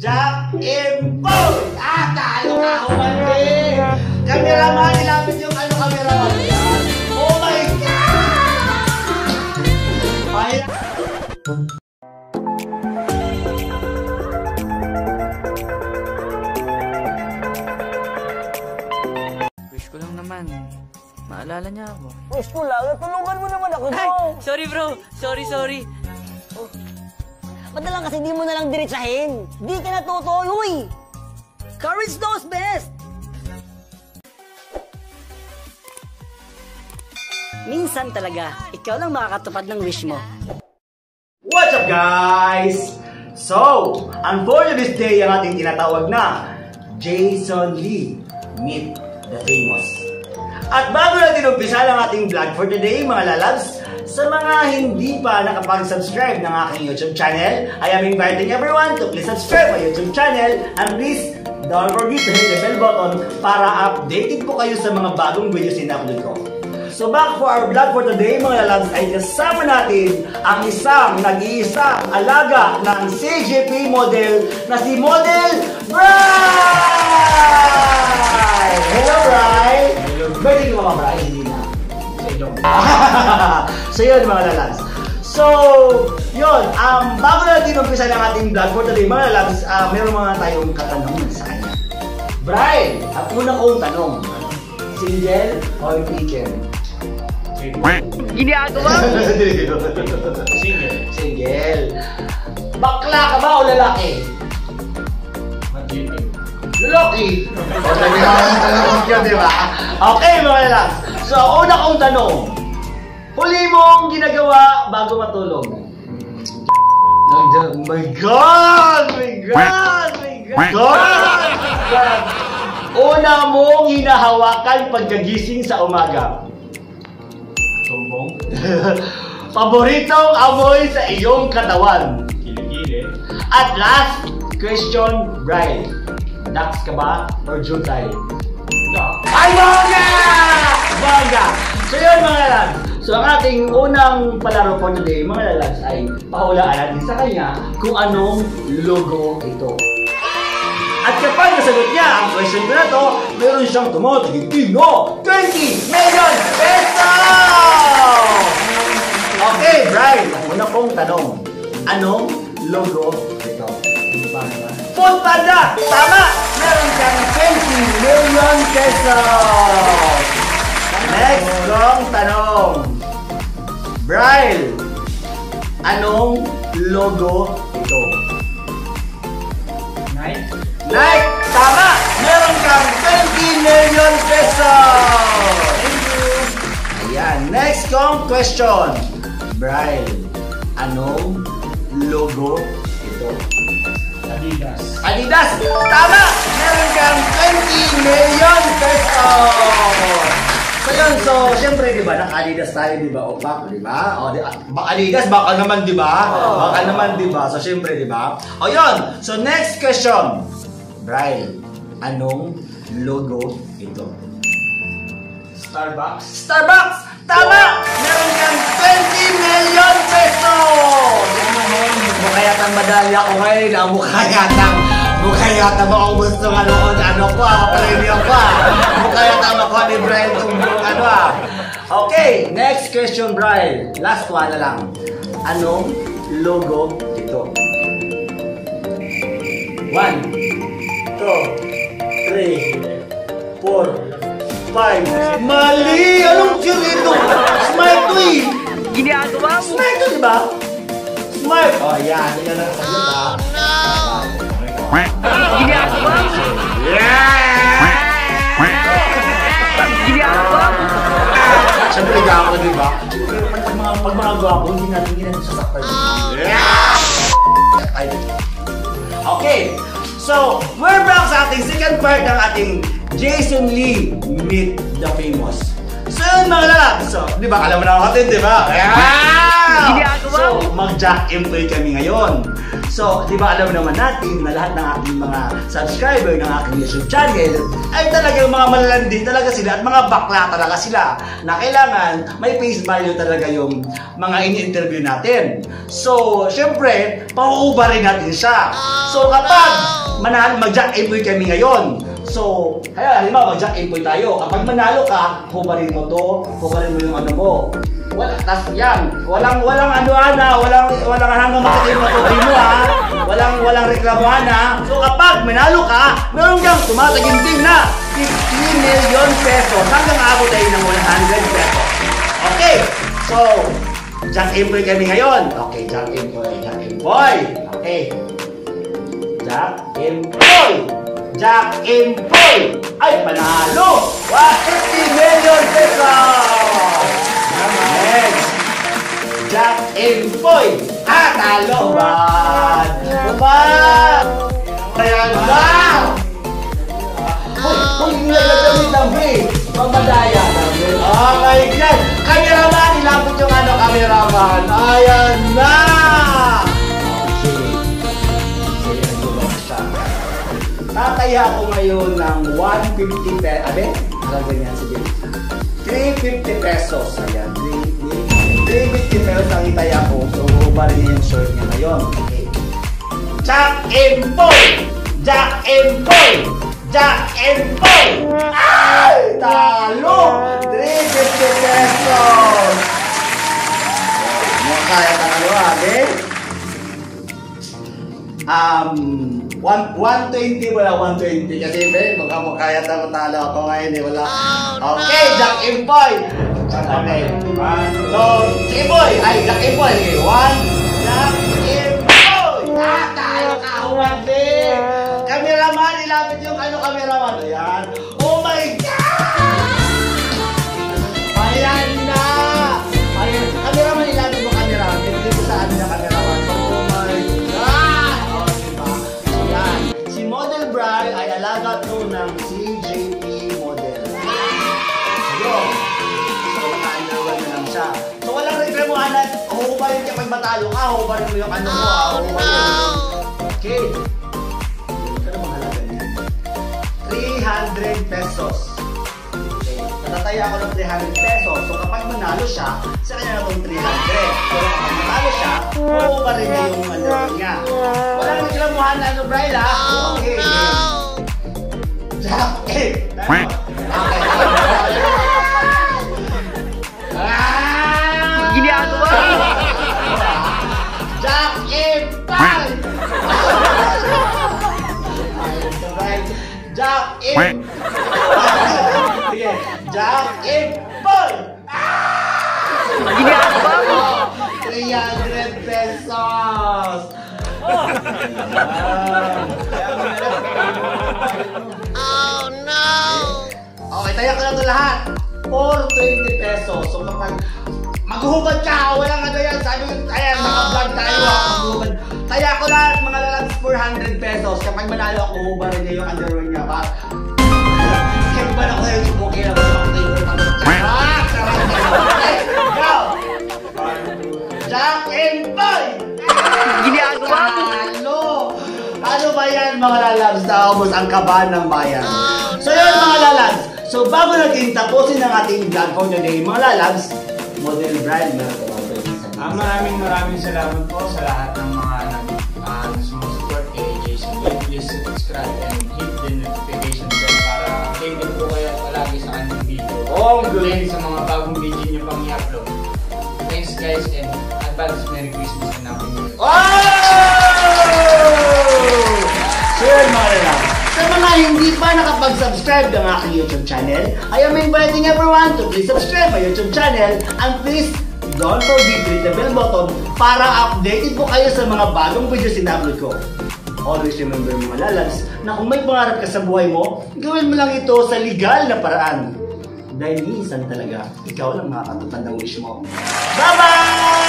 Jack and Paul! Ah, tayo na humandi! Kameraman, ilapit yung kameraman yan. Oh my God! Ay! Wish ko lang naman, maalala niya ako. Wish ko lang, tulungan mo naman ako. Ay! Sorry bro! Sorry. Ba't na lang kasi di mo na lang diretsahin? Di ka natutoy, huy! Courage knows best! Minsan talaga, ikaw lang makakatupad ng wish mo. What's up guys? So, for this day ang ating tinatawag na Jason Lee, Meet the Famous. At bago natin umpisa ang ating vlog for today mga lalabs, sa mga hindi pa nakapag-subscribe ng aking YouTube channel, I am inviting everyone to please subscribe my YouTube channel and please don't forget to hit the bell button para updated po kayo sa mga bagong videos na upload ko. So back for our vlog for today mga lalabs ay kasama natin ang isang nag-iisang alaga ng CJP model na si Model Bri! Hello Bri! Pwede ko mga Bri? Hindi na. So yun mga lalabs. So yun, bago natin umpisa ng ating vlog for today mga lalabs, meron mga tayong katanungan sa kanya. Bri, ang una kong tanong, single or teacher? Ginagawa mo? Single. Bakla ka ba o lalaki? Lalaki. Diba? Okay mga lalabs. So una kong tanong, huli mong ginagawa bago matulog? Oh my God! Una mong hinahawakan pagkagising sa umaga? Tumbong. Paboritong amoy sa iyong katawan? Kilikili. At last question, Brian. Dax ka ba or jutay? Ay, bongga! Bongga! So yun mga lads. So ang ating unang palaro for today mga lads ay pahulaan natin sa kanya kung anong logo ito. At kapag nasagot niya ang question ko na to, meron siyang tumotigitino 20 million pesos! Okay, Brian, una pong tanong. Anong logo ito? Food Panda! Tama! Meron kang 20 million pesos! Next kong tanong. Brian, anong logo ito? Nike! Tama! Meron kang 20 million pesos! Thank you! Ayan, next kong question. Brian, anong logo ito? Adidas! Tama! Meron kang 20 million pesos! So yun, so syempre diba, naka-Adidas tayo diba, o baka diba? O Adidas, baka naman diba? Baka naman diba? So syempre diba? O yun, so next question. Brian, anong logo ito? Starbucks? Starbucks! Tama! Meron kang 20 million pesos! Mukha yatang madali ako ngayon. Mukha yatang maubos ng ano ko, premium ko. Mukha yatang makuha ni Brian itong Okay, next question, Brian. Last one na lang. Anong logo ito? 1, 2, 3, 4, 5. Mali! Anong tune ito? Smile to eh! Ginagawa mo? Smile to diba? Smile! Oh, yan. Hindi na nakasagot ha. Ginagawa mo? Ginagawa mo? Siyempre gwapo diba? Pag mga gwapo, hindi natin sasaktan. Okay! So, we're back sa ating second part ng ating Jason Lee, Meet the Famous. So yun mga lalabs, so, di ba, alam mo na natin, di ba? So, mag-jack and play kami ngayon. So, di ba alam naman natin na lahat ng aking mga subscriber ng aking YouTube channel ay talagang mga malalandi talaga sila at mga bakla talaga sila na kailangan may face value talaga yung mga ini-interview natin. So, syempre, pauubarin natin siya. So, kapag mag-jack invoy kami ngayon, so, kaya halimbawa mag-jack invoy tayo. Kapag manalo ka, hubarin mo to, hubarin mo yung ano mo. Tas yan, walang ano-ana, walang hanggang makikita mo mo ha. Walang reklamuhan ha. So kapag manalo ka, meron kang tumataginting na 15 million pesos hanggang abot tayo ng 100 pesos. Okay, so Jack Imboy kami ngayon. Okay, Jack Imboy. Okay. Jack Imboy! Ay, panalo! 50 million pesos! Next! Jack Imboy! Talo ba? Ayan ba? Uy, nilagagawin lang pagmadaya namin. Oh my God! Cameraman! Ilapit yung cameraman! Ayan na! Tataya ako ngayon ng 150 pesos. Abe? Sabi niya, sige. 350 pesos. Ayan, 350 pesos ang itaya ko. So, hubarin niya yung shirt niya ngayon. Okay. Jack Imboy! Ay! Talo! 350 pesos! Kaya talo, abe? 120 wala 120 kasi baka makaya talo ako ngayon wala. Okay, Jack Imboy. Okay. So, Imboy, Jack Imboy. Jack Imboy. Tayo ka humandi. Cameraman, ilapit yung cameraman. Ayan. Oh my God! Ayan na. Ayan. Cameraman, ilapit mo cameraman. Hindi ko saan yung cameraman. Oh my God! Model Bride ay alaga to ng CJP model. So, naka-underwear na lang siya. So, walang reklamuhan na huhubarin ka pag matalo ka, huhubarin mo yung ano mo, Okay. Ito naman halaga niya. 300 pesos. Okay. Natataya ako ng 300 pesos. So, kapag manalo siya, sa kanya na itong 300. So, kapag manalo siya, huhubarin niya yung underwear niya. Walang reklamuhan na Bride ha. Okay. Jack Imboy! Ginagawa! Jack Imboy! Jack Imboy! Sige, Jack Imboy! Ginagawa mo! 300 pesos! Oh no! Okay, taya ko na ito lahat. 420 pesos. So kapag maghuhubad ka, walang ano yan. Sabi ko, ayan, naka-vlog tayo. Maghuhubad. Taya ko lahat, mga lalabs 400 pesos. Kapag manalo ako, hubarin niya yung underwear niya. Kaya ba na ko yung subukin na go! Jack Imboy! Ginagawa mo! Ano ba yan mga lalabs? Naubos ang kabahan ng bayan. So yun mga lalabs. So bago natin tapusin ang ating vlog for today, mga lalabs, Model Bride, maraming salamat po sa lahat ng mga sumusupport kay Jason Lee. Please subscribe and hit the notification bell para updated po kayo palagi sa kanyang video. Oh, and then sa mga bagong video niyo pang i-upload. Thanks guys and advance Merry Christmas and Happy New Year. So yun mga lalabs. Sa mga hindi pa nakapag-subscribe ng aking YouTube channel, I am inviting everyone to please subscribe my YouTube channel and please don't forget to hit the bell button para updated po kayo sa mga bagong videos in-upload ko. Always remember mga lalabs na kung may pangarap ka sa buhay mo, gawin mo lang ito sa legal na paraan. Dahil minsan talaga, ikaw lang makakatupad ng wish mo. Bye-bye!